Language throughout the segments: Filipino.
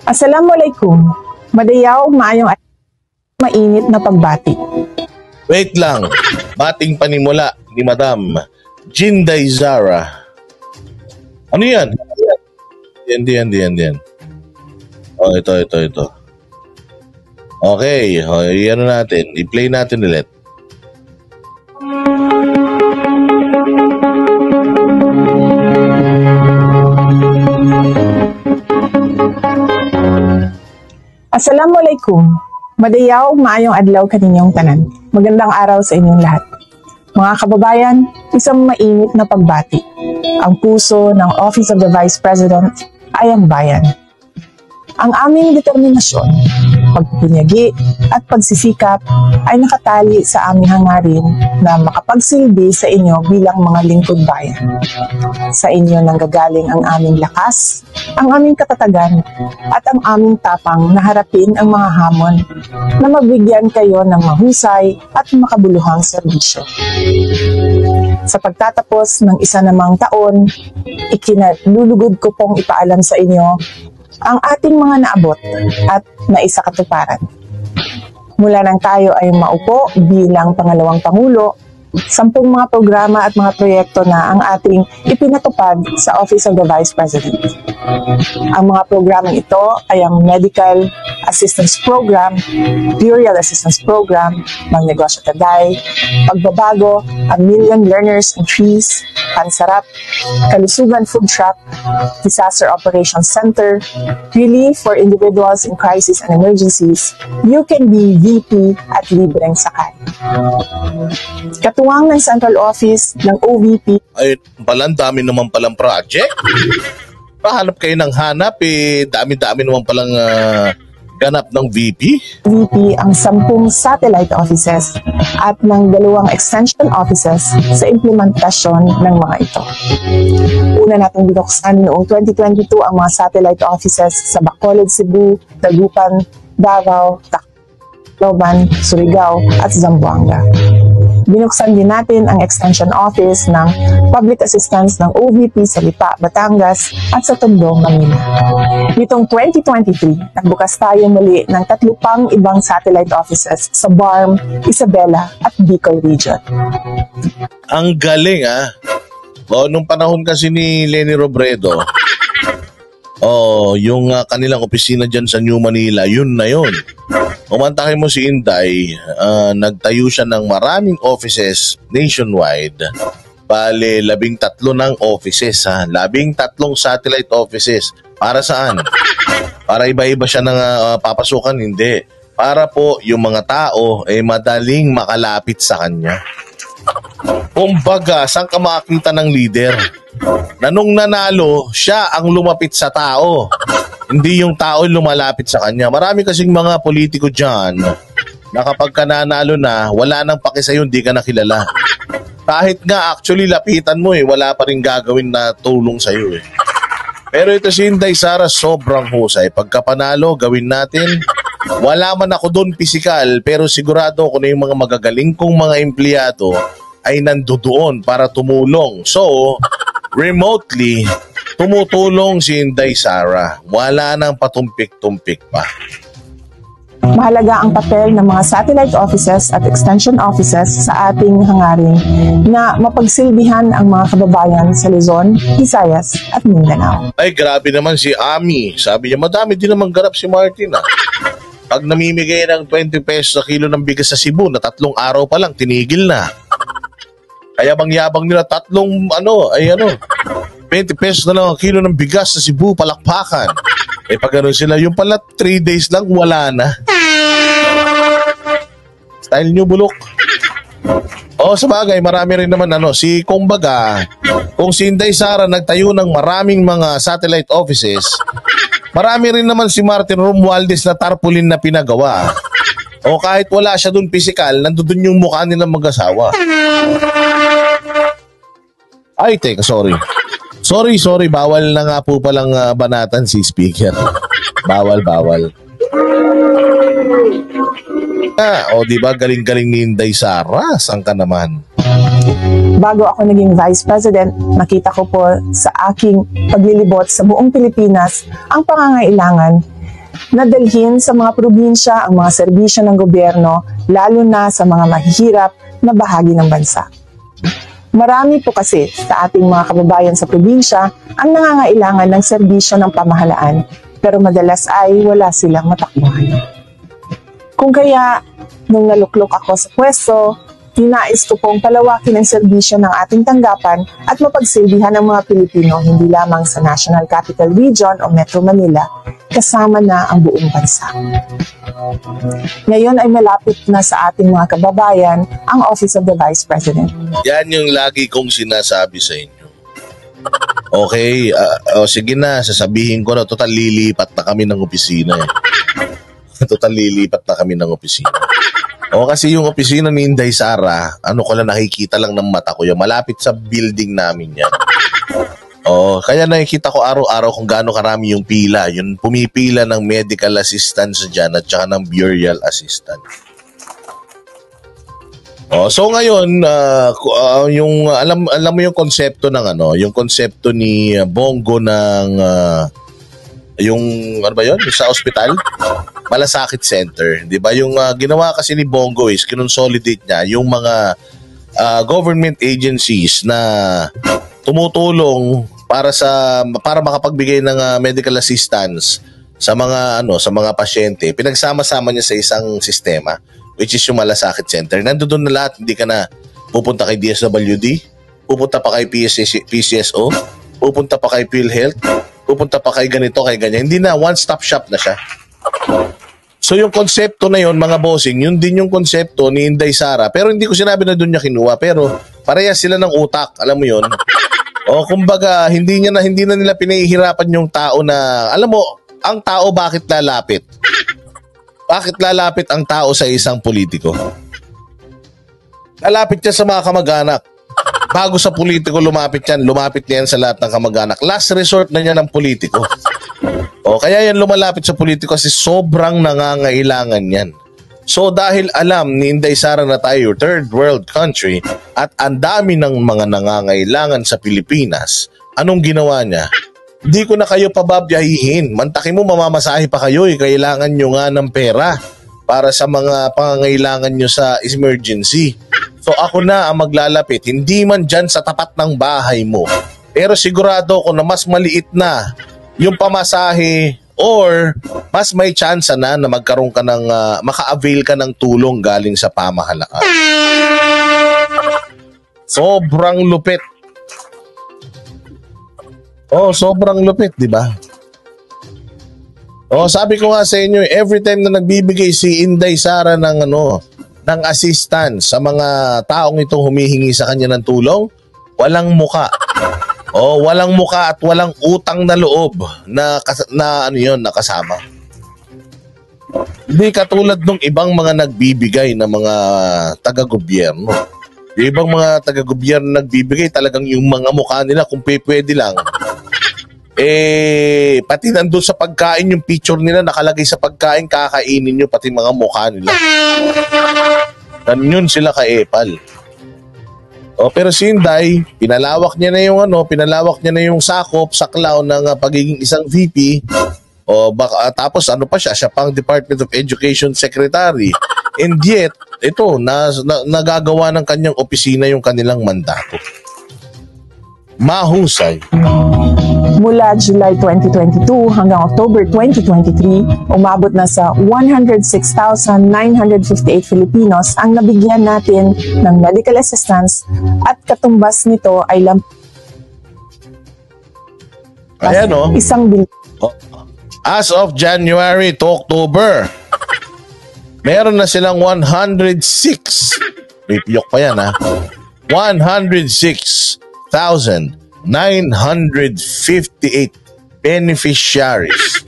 Assalamualaikum. Madayaw, maayong mainit na pagbati. Wait lang. Bating panimula ni Madam Jinday Zara. Ano yan? Yan. Oh, ito. Okay, ano natin. I-play natin ulit. Assalamualaikum. Madayaw, maayong adlaw kaninyong tanan. Magandang araw sa inyong lahat. Mga kababayan, isang mainit na pagbati. Ang puso ng Office of the Vice President ay ang bayan. Ang aming determinasyon, pagpupunyagi at pagsisikap ay nakatali sa aming hangarin na makapagsilbi sa inyo bilang mga lingkod bayan. Sa inyo nanggagaling ang aming lakas, ang aming katatagan, at ang aming tapang na harapin ang mga hamon na mabigyan kayo ng mahusay at makabuluhang serbisyo. Sa pagtatapos ng isa namang taon, ikinalulugod ko pong ipaalam sa inyo ang ating mga naabot at naisakatuparan. Mula nang tayo ay maupo bilang pangalawang Pangulo, 10 mga programa at mga proyekto na ang ating ipinatupad sa Office of the Vice President. Ang mga programang ito ay ang Medical Assistance Program, Burial Assistance Program, Magnegosyo Taday, Pagbabago, A Million Learners and Trees, Pansarap, Kalusugan Food Truck, Disaster Operations Center, Relief for Individuals in Crisis and Emergencies, You Can Be VP at Libreng Sakay. Katuwang ng Central Office ng OVP. Ay, pala, dami naman palang project. Pahanap kayo ng hanap, dami-dami naman palang ganap ng VP. VP ang 10 satellite offices at ng 2 extension offices sa implementasyon ng mga ito. Una natin binuksan noong 2022 ang mga satellite offices sa Bacolod, Cebu, Dagupan, Davao, Tacloban, Surigao at Zamboanga. Binuksan din natin ang extension office ng public assistance ng OVP sa Lipa, Batangas at sa Tondo, Manila. Nitong 2023, nagbukas tayo muli ng 3 pang ibang satellite offices sa BARM, Isabela at Bicol Region. Ang galing nung panahon kasi ni Leni Robredo, yung kanilang opisina dyan sa New Manila, yun na yun. Umantakin mo si Inday, nagtayo siya ng maraming offices nationwide. Bale, 13 ng offices, 13 satellite offices. Para saan? Para iba-iba siya ng papasukan? Hindi. Para po yung mga tao ay madaling makalapit sa kanya. Kumbaga, saan ka makakita ng leader? Na nung nanalo, siya ang lumapit sa tao. Hindi yung tao lumalapit sa kanya. Marami kasing mga politiko dyan na kapag ka nanalo na, wala nang paki sa'yo, hindi ka nakilala. Kahit nga actually lapitan mo wala pa rin gagawin na tulong sa'yo Pero ito si Inday Sara, sobrang husay. Pagka panalo, gawin natin. Wala man ako doon pisikal, pero sigurado ko na yung mga magagaling kong mga empleyado ay nandoon para tumulong. So, remotely, tumutulong si Inday Sara. Wala nang patumpik-tumpik pa. Mahalaga ang papel ng mga satellite offices at extension offices sa ating hangarin na mapagsilbihan ang mga kababayan sa Luzon, Visayas at Mindanao. Ay, grabe naman si Ami. Sabi niya, madami din naman ganap si Martin Pag namimigay ng 20 pesos sa kilo ng bigas sa Cebu na 3 araw pa lang, tinigil na. Kaya yabang nila 20 pesos na lang ang kilo ng bigas sa Cebu, palakpakan. Pag gano'n sila, yung pala 3 days lang, wala na. Style nyo, bulok. Sa bagay, marami rin naman si kumbaga, kung si Inday Sara nagtayo ng maraming mga satellite offices, marami rin naman si Martin Romualdez na tarpaulin na pinagawa. O kahit wala siya dun physical, nandun yung mukha nilang mag-asawa. Ay, teka, sorry. Sorry, bawal na nga po palang banatan si speaker. Bawal. Diba galing-galing ni Inday Sara? Saan ka naman? Bago ako naging Vice President, nakita ko po sa aking paglilibot sa buong Pilipinas ang pangangailangan na dalhin sa mga probinsya ang mga serbisyo ng gobyerno, lalo na sa mga mahihirap na bahagi ng bansa. Marami po kasi sa ating mga kababayan sa probinsya ang nangangailangan ng serbisyo ng pamahalaan, pero madalas ay wala silang matakbuhan. Kung kaya, nung naluklok ako sa pwesto, tinais ko pong palawakin ang serbisyo ng ating tanggapan at mapagsilbihan ng mga Pilipino hindi lamang sa National Capital Region o Metro Manila, kasama na ang buong bansa. Ngayon ay malapit na sa ating mga kababayan ang Office of the Vice President. Yan yung lagi kong sinasabi sa inyo. Okay, sige na, sasabihin ko na, total lilipat na kami ng opisina. Total lilipat na kami ng opisina. O kasi yung opisina ni Inday Sara, ano ko lang nakikita lang ng mata ko, yung malapit sa building namin yan. O kaya nakikita ko araw-araw kung gaano karami yung pila, yung pumipila ng medical assistance dyan at saka ng burial assistance. O so ngayon, yung alam mo yung konsepto ng yung konsepto ni Bongo ng yung ano ba yun? Sa ospital? Malasakit Center, 'di ba? Yung ginawa kasi ni Bongo is kinonsolidate niya yung mga government agencies na tumutulong para makapagbigay ng medical assistance sa mga pasyente. Pinagsama-sama niya sa isang sistema which is yung Malasakit Center. Nandoon na lahat, hindi ka na pupunta kay DSWD, pupunta pa kay PCSO, pupunta pa kay PhilHealth, pupunta pa kay ganito, kay ganyan. Hindi na, one-stop shop na siya. So yung konsepto na yon, mga bossing, yun din yung konsepto ni Inday Sara. Pero hindi ko sinabi na doon niya kinuha, pero parehas sila ng utak, alam mo yun. O kumbaga, hindi na nila pinahihirapan yung tao na, alam mo, ang tao bakit lalapit? Bakit lalapit ang tao sa isang politiko? Lalapit siya sa mga kamag-anak. Bago sa politiko lumapit niyan sa lahat ng kamag-anak. Last resort na niya ng politiko. O kaya yan lumalapit sa politiko kasi sobrang nangangailangan yan. So dahil alam ni Inday Sara na tayo third world country at ang dami ng mga nangangailangan sa Pilipinas, anong ginawa niya? Di ko na kayo pababyahihin. Mantakin mo, mamamasahe pa kayo. Kailangan nyo nga ng pera para sa mga pangangailangan nyo sa emergency. So ako na ang maglalapit. Hindi man dyan sa tapat ng bahay mo. Pero sigurado ko na mas maliit na yung pamasahe or mas may chance na magkaroon ka ng, maka-avail ka ng tulong galing sa pamahalaan. Sobrang lupit. Oh, sobrang lupit, di ba? Oh, sabi ko nga sa inyo, every time na nagbibigay si Inday Sara ng ng assistance sa mga taong itong humihingi sa kanya ng tulong, walang muka. Oh, walang muka at walang utang na loob na nakasama. Hindi katulad ng ibang mga nagbibigay na mga taga-gobyerno. Yung ibang mga taga-gobyerno nagbibigay, talagang yung mga mukha nila kung pwede lang. Pati nandun sa pagkain, yung picture nila nakalagay sa pagkain, kakainin nyo, pati mga mukha nila. Ganyan sila ka-epal. Pero si Inday, pinalawak niya na yung sakop, saklaw ng pagiging isang VP. Tapos siya pang Department of Education Secretary. And yet, ito, nagagawa ng kanyang opisina yung kanilang mandato. Mahusay. Mula July 2022 hanggang October 2023, umabot na sa 106,958 Filipinos ang nabigyan natin ng medical assistance at katumbas nito ay isang bilyon. As of January to October, meron na silang 106. May piyok pa yan, ha? 106,958 beneficiaries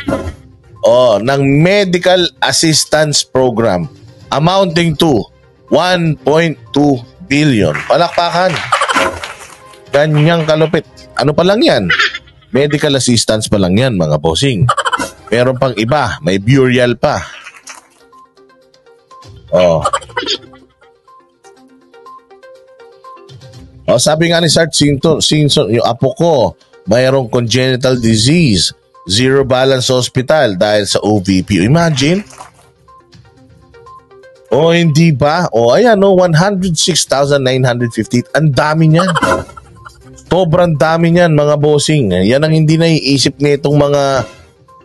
ng medical assistance program amounting to 1.2 billion. Palakpakan. Ganyang kalupit. Ano pa lang yan? Medical assistance pa lang yan, mga bossing. Meron pang iba, may burial pa. Sabi nga ni Sart Simpson, yung apo ko, mayroong congenital disease. zero balance hospital dahil sa OVP. Imagine. O hindi ba? O ayan, 106,950. Ang dami niyan. Sobrang dami niyan, mga bossing. Yan ang hindi naiisip nitong mga...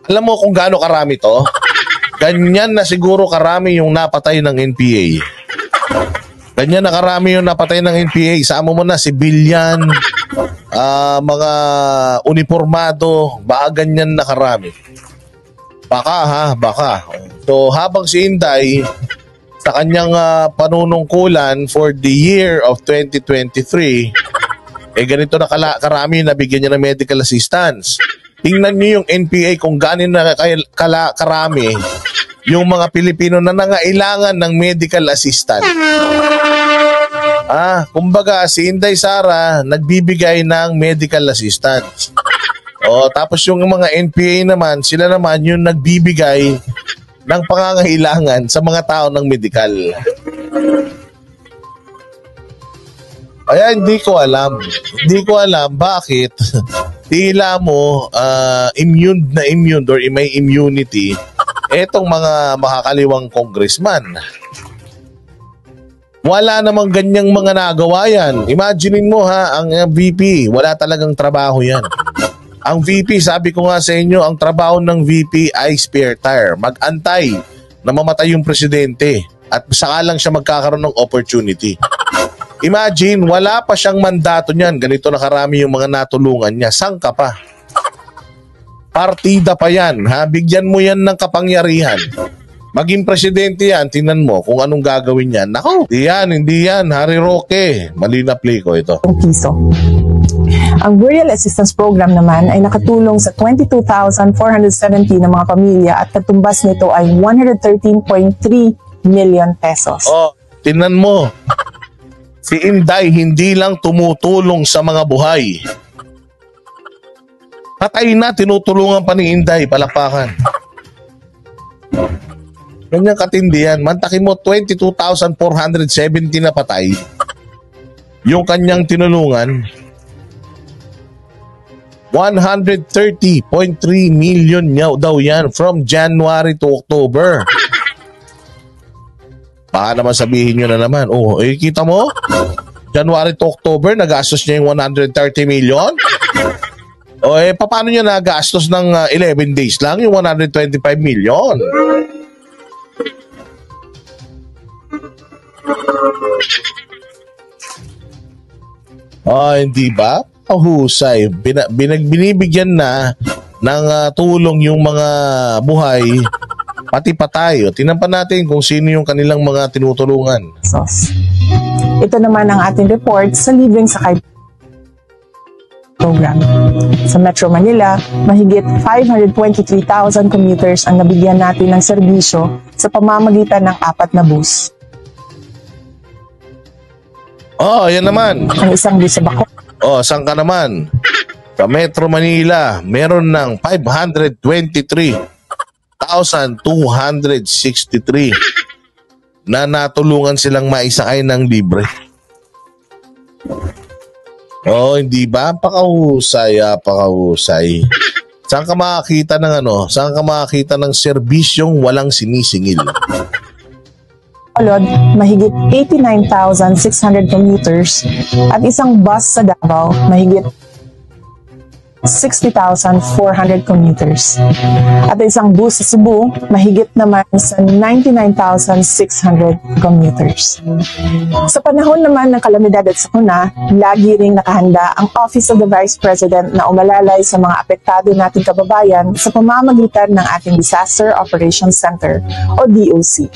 Alam mo kung gaano karami to? Ganyan na siguro karami yung napatay ng NPA. Ganyan na karami yung napatay ng NPA. Sama mo na civilian, mga uniformado, baka ganyan na karami. Baka. So habang si Inday sa kanyang panunungkulan for the year of 2023, ganito na karami na bigyan niya ng medical assistance. Tingnan niyo yung NPA kung gaano na karami yung mga Pilipino na nangailangan ng medical assistance. Kumbaga si Inday Sara nagbibigay ng medical assistance. Tapos yung mga NPA naman, sila naman yung nagbibigay ng pangangailangan sa mga tao ng medical. Kaya hindi ko alam bakit tila mo immune or may immunity etong mga makakaliwang congressman. Wala namang ganyang mga nagawa yan. Imaginein mo ang VP, wala talagang trabaho yan. Ang VP, sabi ko nga sa inyo, ang trabaho ng VP ay spare tire. Mag-antay na mamatay yung presidente at saka lang siya magkakaroon ng opportunity. Imagine, wala pa siyang mandato niyan. Ganito na karami yung mga natulungan niya. Sang ka pa? Partida pa yan. Bigyan mo yan ng kapangyarihan. Maging presidente yan, tingnan mo kung anong gagawin yan. Nako, hindi yan. Harry Roque. Mali na play ko ito. Piso. Ang Burial Assistance Program naman ay nakatulong sa 22,470 na mga pamilya at katumbas nito ay 113.3 million pesos. Tingnan mo. Si Inday hindi lang tumutulong sa mga buhay. Patay na, tinutulungan pa ni Inday, palakpakan. Ganyan katindi yan. Mantakin mo, 22,470 na patay. Yung kanyang tinulungan, 130.3 million daw yan from January to October. Baka naman sabihin nyo na naman, kita mo? January to October, nagastos niya yung 130 million? Paano niya nagastos ng 11 days lang yung 125 million? Hindi ba? Husay. Binibigyan na ng tulong yung mga buhay, pati patay. Tingnan pa natin kung sino yung kanilang mga tinutulungan. Ito naman ang ating report sa Libreng Sakay Program. Sa Metro Manila, mahigit 523,000 commuters ang nabigyan natin ng serbisyo sa pamamagitan ng 4 na bus. Yan naman. Ang isang bus sa Bacoor. Saan ka naman? Sa Metro Manila, meron ng 523,263 na natulungan silang maisakay ng libre. Hindi ba? Pakahusay. Saan ka makakita ng serbisyong walang sinisingil? Mahigit 89,600 commuters at isang bus sa Davao, mahigit 60,400 commuters. At isang bus sa Cebu, mahigit naman sa 99,600 commuters. Sa panahon naman ng kalamidad at sakuna, lagi ring nakahanda ang Office of the Vice President na umalalay sa mga apektado nating kababayan sa pamamagitan ng ating Disaster Operations Center o DOC.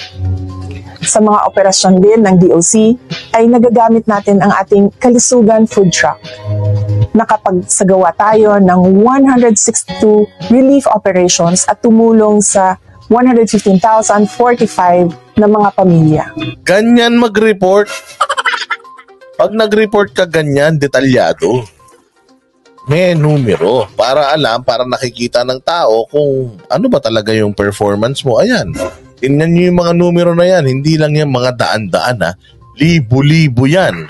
Sa mga operasyon din ng DOC ay nagagamit natin ang ating kalusugan food truck. Nakapagsagawa tayo ng 162 relief operations at tumulong sa 115,045 na mga pamilya. Ganyan mag-report. Pag nag-report ka ganyan, detalyado, may numero para nakikita ng tao kung ano ba talaga yung performance mo. Ayan. Tingnan nyo yung mga numero na yan. Hindi lang yan mga daan-daan, libo-libo yan.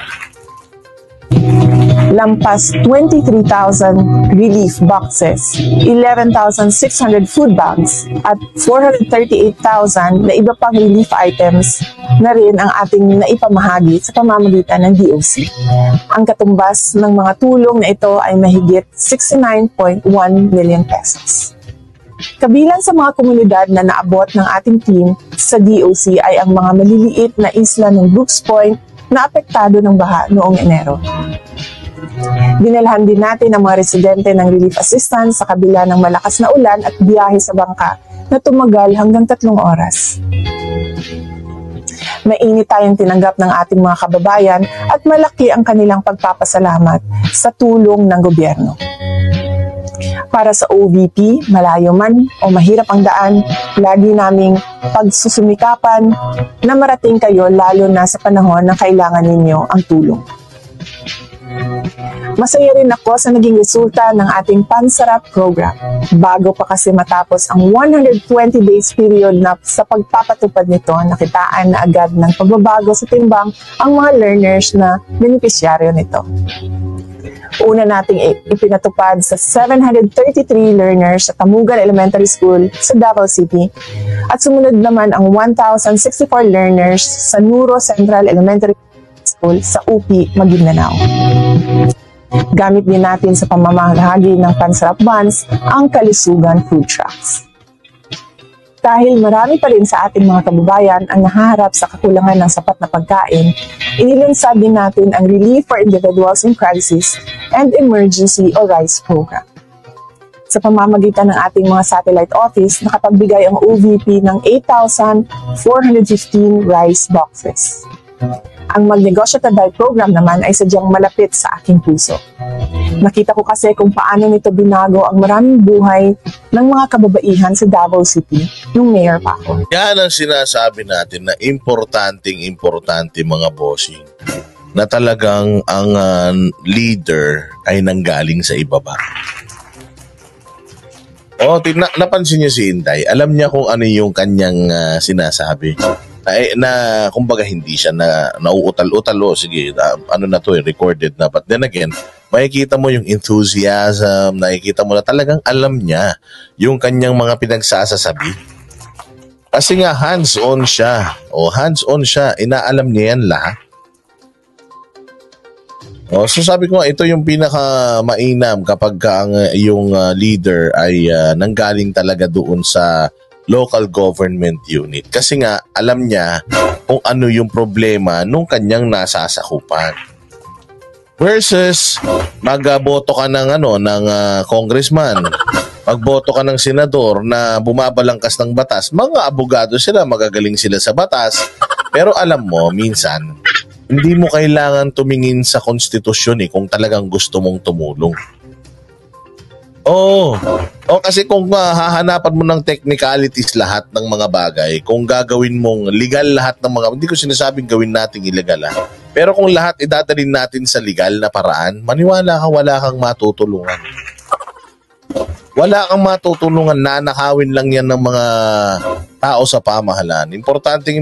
Lampas 23,000 relief boxes, 11,600 food bags, at 438,000 na iba pang relief items na rin ang ating naipamahagi sa pamamagitan ng DOC. Ang katumbas ng mga tulong na ito ay mahigit 69.1 million pesos. Kabilang sa mga komunidad na naabot ng ating team sa DOC ay ang mga maliliit na isla ng Brooks Point na apektado ng baha noong Enero. Dinalhan din natin ang mga residente ng relief assistance sa kabila ng malakas na ulan at biyahe sa bangka na tumagal hanggang 3 oras. Mainit tayong tinanggap ng ating mga kababayan at malaki ang kanilang pagpapasalamat sa tulong ng gobyerno. Para sa OVP, malayo man o mahirap ang daan, lagi naming pagsusumikapan na marating kayo lalo na sa panahon na kailangan ninyo ang tulong. Masaya rin ako sa naging resulta ng ating Pansarap program. Bago pa kasi matapos ang 120 days period na sa pagpapatupad nito, nakitaan na agad ng pagbabago sa timbang ang mga learners na benepisyaryo nito. Una nating ipinatupad sa 733 learners sa Tamugan Elementary School sa Davao City at sumunod naman ang 1,064 learners sa Nuro Central Elementary School sa UP, Maguindanao. Gamit din natin sa pamamahagi ng Pansarap Buns ang kalusugan food trucks. Dahil marami pa rin sa ating mga kababayan ang nahaharap sa kakulangan ng sapat na pagkain, inilunsad din natin ang Relief for Individuals in Crisis and Emergency o RICE program. Sa pamamagitan ng ating mga satellite office, nakapagbigay ang OVP ng 8,415 rice boxes. Ang Magnegosyo Taday program naman ay sadyang malapit sa aking puso. Nakita ko kasi kung paano nito binago ang maraming buhay ng mga kababaihan sa Davao City nung mayor pa ako. Yan ang sinasabi natin na importante mga bossing. Na talagang ang leader ay nanggaling sa ibaba. Napansin niyo si Inday, alam niya kung ano yung kanyang sinasabi. Na kumbaga hindi siya na nauutal-utal sige ano na to recorded na, but then again makikita mo yung enthusiasm, nakikita mo na talagang alam niya yung kanyang mga pinagsasasabi kasi nga hands-on siya inaalam niya yan lahat. So sabi ko ito yung pinaka mainam kapag ang yung leader ay nanggaling talaga doon sa local government unit. Kasi nga, alam niya kung ano yung problema nung kanyang nasasakupan. Versus, magboto ka ng, ng congressman, magboto ka ng senador na bumabalangkas ng batas, mga abogado sila, magagaling sila sa batas. Pero alam mo, minsan, hindi mo kailangan tumingin sa konstitusyon kung talagang gusto mong tumulong. Kasi kung hahanapan mo ng technicalities lahat ng mga bagay, kung gagawin mong legal lahat ng mga, hindi ko sinasabing gawin nating illegal pero kung lahat idadalhin natin sa legal na paraan, maniwala ka wala kang matutulungan. Wala kang matutulungan, nanakawin lang yan ng mga tao sa pamahalaan. Importante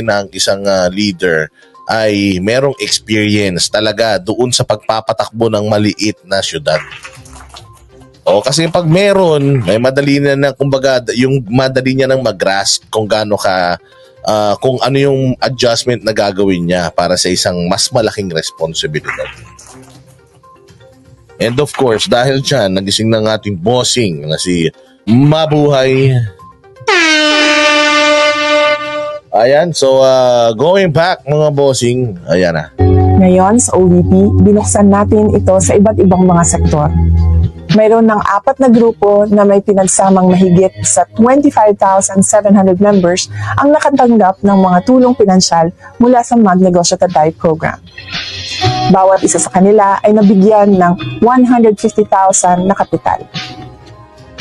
na ang isang leader ay merong experience talaga doon sa pagpapatakbo ng maliit na syudad. Kasi pag meron, ay madali na kumbaga, yung madali niya nang mag-grasp kung gaano ka, kung ano yung adjustment na gagawin niya para sa isang mas malaking responsibilidad. And of course, dahil dyan, nagising ng ating bossing na si Mabuhay. Ayan, so going back mga bossing, ayan na. Ngayon sa OVP, binuksan natin ito sa iba't ibang mga sektor. Mayroon ng 4 na grupo na may pinagsamang mahigit sa 25,700 members ang nakatanggap ng mga tulong pinansyal mula sa Magnegosyo Taday program. Bawat isa sa kanila ay nabigyan ng 150,000 na kapital.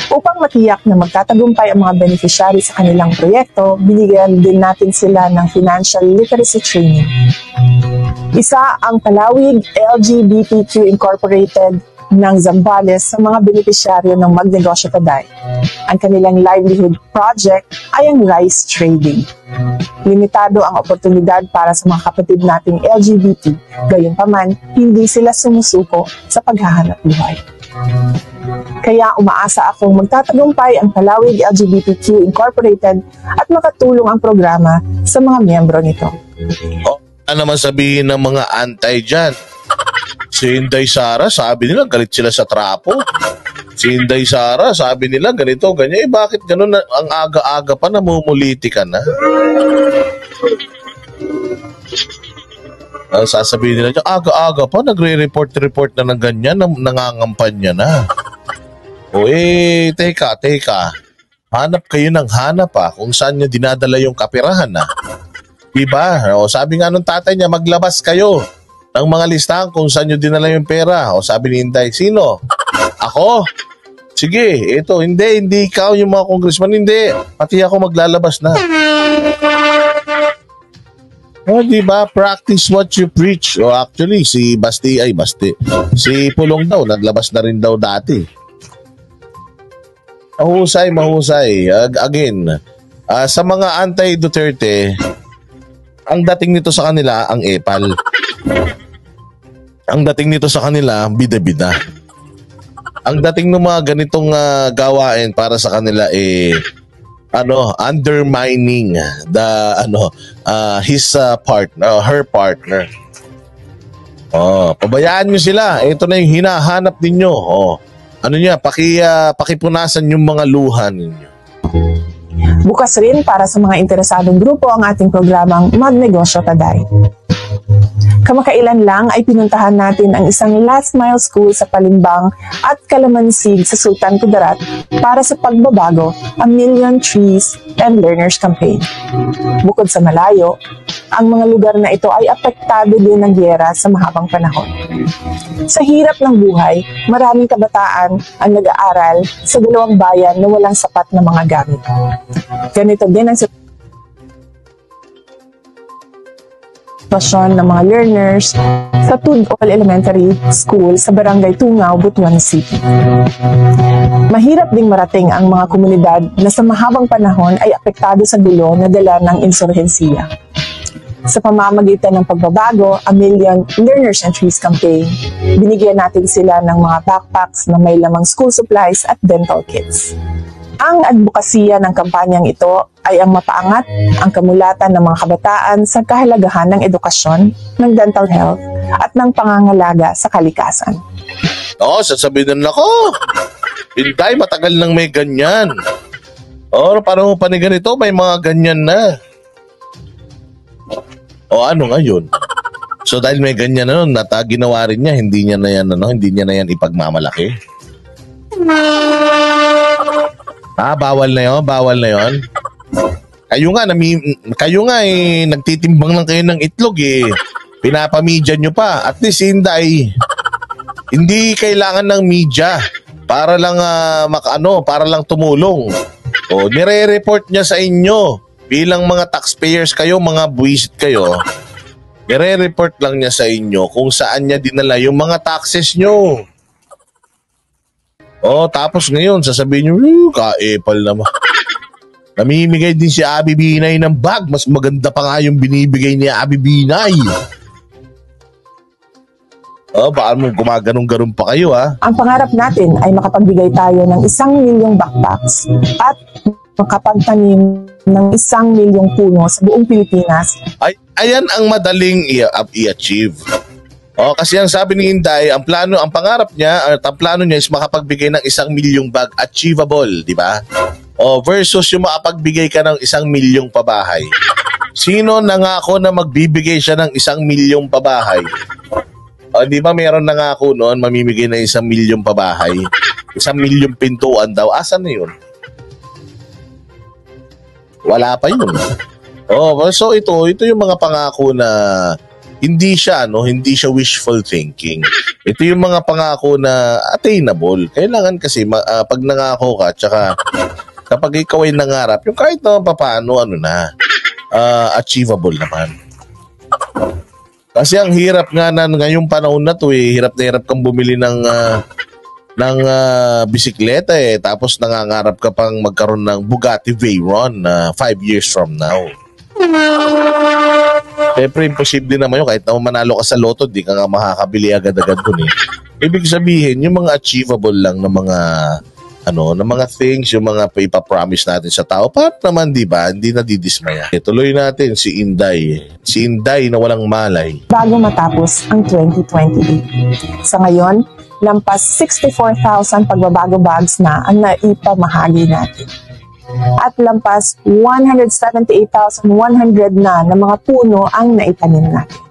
Upang matiyak na magtatagumpay ang mga beneficiary sa kanilang proyekto, binigyan din natin sila ng financial literacy training. Isa ang Palawig LGBTQ Incorporated ng Zambales sa mga benepisyaryo ng Magnegosyo Taday. Ang kanilang livelihood project ay ang rice trading. Limitado ang oportunidad para sa mga kapatid nating LGBT, gayunpaman hindi sila sumusuko sa paghahanap buhay. Kaya umaasa akong magtatagumpay ang Palawig LGBTQ Incorporated at makatulong ang programa sa mga miyembro nito. Ano naman sabihin ng mga anti dyan? Si Inday Sara, sabi nila galit sila sa trapo. Si Inday Sara, sabi nila ganito, ganyan. Bakit ganun ang aga-aga pa namumuliti ka na? Sasabihin nila, aga-aga pa nagre-report na ng ganyan, nangangampanya na. Teka. Hanap kayo ng hanap kung saan nyo dinadala yung kapirahan Diba? Sabi nga nung tatay niya, maglabas kayo ng mga listahan kung saan nyo dinala yung pera. Sabi ni Inday, sino? Ako? Sige, ito, hindi ikaw yung mga congressman, hindi. Pati ako maglalabas na. Diba? Practice what you preach. Actually, si si Pulong daw, naglabas na rin daw dati. Mahusay. Again, sa mga anti-Duterte, ang dating nito sa kanila, ang epal. Ang dating nito sa kanila, bida-bida. Ang dating ng mga ganitong gawain para sa kanila undermining her partner. Pabayaan nyo sila. Ito na yung hinahanap ninyo. Pakipunasan yung mga luha ninyo. Bukas rin para sa mga interesadong grupo ang ating programang Magnegosyo Taday. Kamakailan lang ay pinuntahan natin ang isang last mile school sa Palimbang at Kalamansig sa Sultan Kudarat para sa pagbabago ang Million Trees and Learners Campaign. Bukod sa malayo, ang mga lugar na ito ay apektado din ng gyera sa mahabang panahon. Sa hirap ng buhay, maraming kabataan ang nag-aaral sa dalawang bayan na walang sapat na mga gamit. Ganito din ang sitwasyon ng mga learners sa Tudol Elementary School sa Barangay Tungaw, Butuan City. Mahirap ding marating ang mga komunidad na sa mahabang panahon ay apektado sa gulo na dala ng insurhensiya. Sa pamamagitan ng pagbabago, ang Million Learners and Trees Campaign, binigyan natin sila ng mga backpacks na may lamang school supplies at dental kits. Ang advokasya ng kampanyang ito ay ang mapaangat ang kamulatan ng mga kabataan sa kahalagahan ng edukasyon, ng dental health, at ng pangangalaga sa kalikasan. Sasabihin na ako, Inday, matagal nang may ganyan. Parang panigan ito, may mga ganyan na. Ano ngayon? So dahil may ganyan na nun, ginawa rin niya, hindi niya na yan ipagmamalaki. Bawal na yun. Kayo nga nagtitimbang lang kayo ng itlog Pinapamedya nyo pa. At least hindi kailangan ng media para lang para lang tumulong. Nire-report niya sa inyo bilang mga taxpayers kayo, mga buwisit kayo. Nire-report lang niya sa inyo kung saan niya dinala yung mga taxes nyo. Tapos ngayon, sasabihin nyo, kaepal naman. Namimigay din si Abby Binay ng bag. Mas maganda pa nga yung binibigay ni Abby Binay. Baka mo gumaganong-ganong pa kayo, Ang pangarap natin ay makapagbigay tayo ng 1 milyong backpacks at makapagtanim ng 1 milyong puno sa buong Pilipinas. Ayan ang madaling i-achieve. Kasi ang sabi ni Inday, ang pangarap niya, ang plano niya is makapagbigay ng 1 milyong bag, achievable, di ba? Versus yung makapagbigay ka ng 1 milyong pabahay. Sino nangako na magbibigay siya ng 1 milyong pabahay? Di ba meron nangako noon, mamimigay ng 1 milyong pabahay? 1 milyong pintuan daw. Asan na yun? Wala pa yun. So ito yung mga pangako na hindi siya wishful thinking. Ito yung mga pangako na attainable. Kailangan kasi pag nangako ka, tsaka kapag ikaw ay nangarap, yung kahit naman papaano, achievable naman. Kasi ang hirap nga na ngayong panahon na to hirap na hirap kang bumili ng bisikleta tapos nangangarap ka pang magkaroon ng Bugatti Veyron 5 years from now. Siyempre, imposible naman yun. Kahit na manalo ka sa loto, di ka nga makakabili agad-agad dun Ibig sabihin, yung mga achievable lang na mga ng mga things, yung mga ipapromise natin sa tao, para naman, di ba, hindi nadidismaya. Tuloy natin si Inday. Si Inday na walang malay. Bago matapos ang 2028. Sa ngayon, lampas 64,000 pagbabago bags na ang naipamahagi natin. At lampas 178,100 na mga puno ang naitanim natin.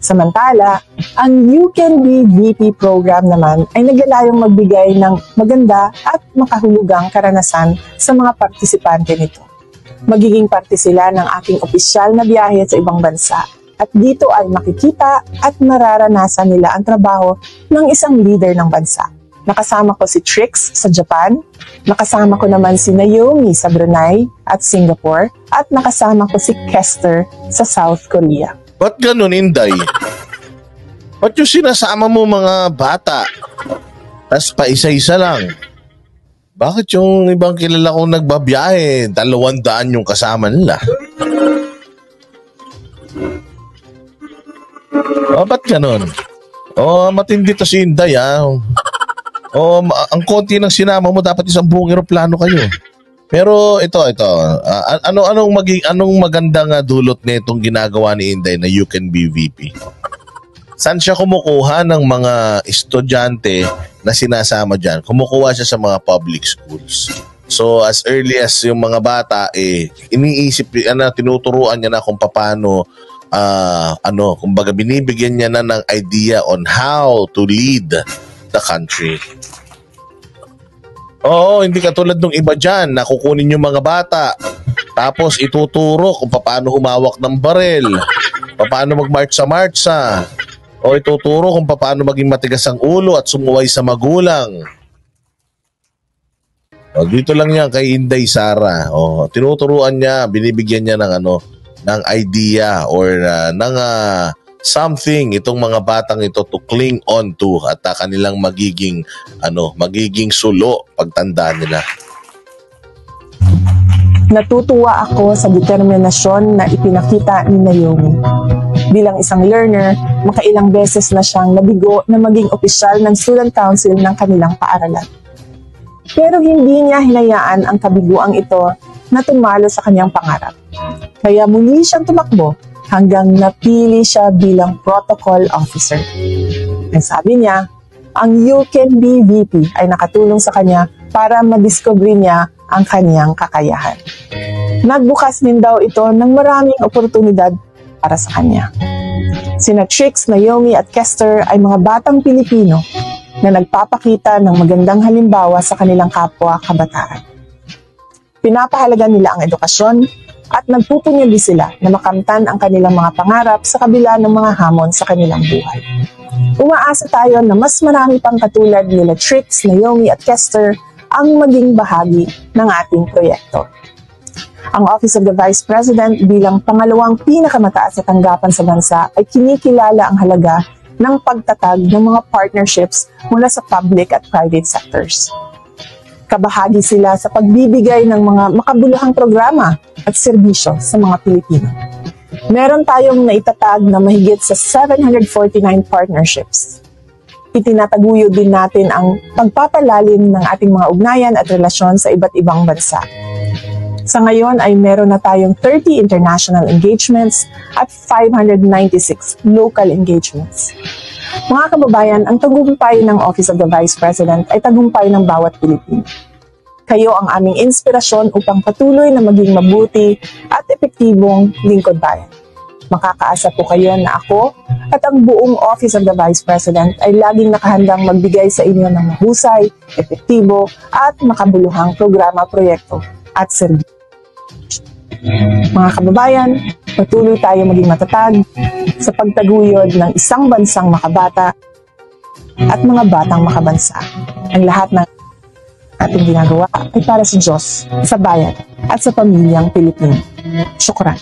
Samantala, ang You Can Be VP program naman ay naglalayong magbigay ng maganda at makahulugang karanasan sa mga partisipante nito. Magiging parte sila ng ating opisyal na biyahe sa ibang bansa at dito ay makikita at mararanasan nila ang trabaho ng isang leader ng bansa. Nakasama ko si Trix sa Japan, nakasama ko naman si Naomi sa Brunei at Singapore, at nakasama ko si Kester sa South Korea. Ba't ganun, Inday? Ba't yung sinasama mo mga bata? Tas pa isa-isa lang. Bakit yung ibang kilala kong nagbabiyahe, 200 yung kasama nila? Ba't ganun? Matindi to si Inday, ang konti ng sinama mo, dapat isang buong eroplano kayo. Pero ito, anong magandang dulot nitong ginagawa ni Inday na You Can Be VP? Saan siya kumukuha ng mga estudyante na sinasama dyan? Kumukuha siya sa mga public schools. So as early as yung mga bata, tinuturuan niya na kung paano, kumbaga binibigyan niya na ng idea on how to lead the country. Oo, hindi katulad ng iba dyan na kukunin yung mga bata tapos ituturo kung paano humawak ng barel, paano mag-march sa marcha, o ituturo kung paano maging matigas ang ulo at sumuway sa magulang. Dito lang yan kay Inday Sara. Tinuturuan niya, binibigyan niya ng idea or ng something itong mga batang ito to cling on to at kanilang magiging sulo pagtanda nila. Natutuwa ako sa determinasyon na ipinakita ni Naomi. Bilang isang learner, makailang beses na siyang nabigo na maging opisyal ng student council ng kanilang paaralan. Pero hindi niya hinayaan ang kabiguang ito na tumalo sa kanyang pangarap. Kaya muli siyang tumakbo hanggang napili siya bilang protocol officer. Ang sabi niya, ang You Can Be VP ay nakatulong sa kanya para madiscover niya ang kanyang kakayahan. Nagbukas din daw ito ng maraming oportunidad para sa kanya. Sina Trix, Naomi at Kester ay mga batang Pilipino na nagpapakita ng magandang halimbawa sa kanilang kapwa kabataan. Pinapahalaga nila ang edukasyon at nagpupunyagi sila na makamtan ang kanilang mga pangarap sa kabila ng mga hamon sa kanilang buhay. Umaasa tayo na mas marami pang katulad nila Trix, Naomi at Kester ang maging bahagi ng ating proyekto. Ang Office of the Vice President bilang pangalawang pinakamataas na tanggapan sa bansa ay kinikilala ang halaga ng pagtatag ng mga partnerships mula sa public at private sectors. Kabahagi sila sa pagbibigay ng mga makabuluhang programa at serbisyo sa mga Pilipino. Meron tayong naitatag na mahigit sa 749 partnerships. Itinataguyod din natin ang pagpapalalim ng ating mga ugnayan at relasyon sa iba't ibang bansa. Sa ngayon ay meron na tayong 30 international engagements at 596 local engagements. Mga kababayan, ang tagumpay ng Office of the Vice President ay tagumpay ng bawat Pilipino. Kayo ang aming inspirasyon upang patuloy na maging mabuti at epektibong lingkod bayan. Makakaasa po kayo na ako at ang buong Office of the Vice President ay laging nakahandang magbigay sa inyo ng mahusay, epektibo at makabuluhang programa, proyekto at serbisyo. Mga kababayan, patuloy tayo maging matatag sa pagtaguyod ng isang bansang makabata at mga batang makabansa. Ang lahat ng ating ginagawa ay para sa Diyos, sa bayan at sa pamilyang Pilipino. Syukran.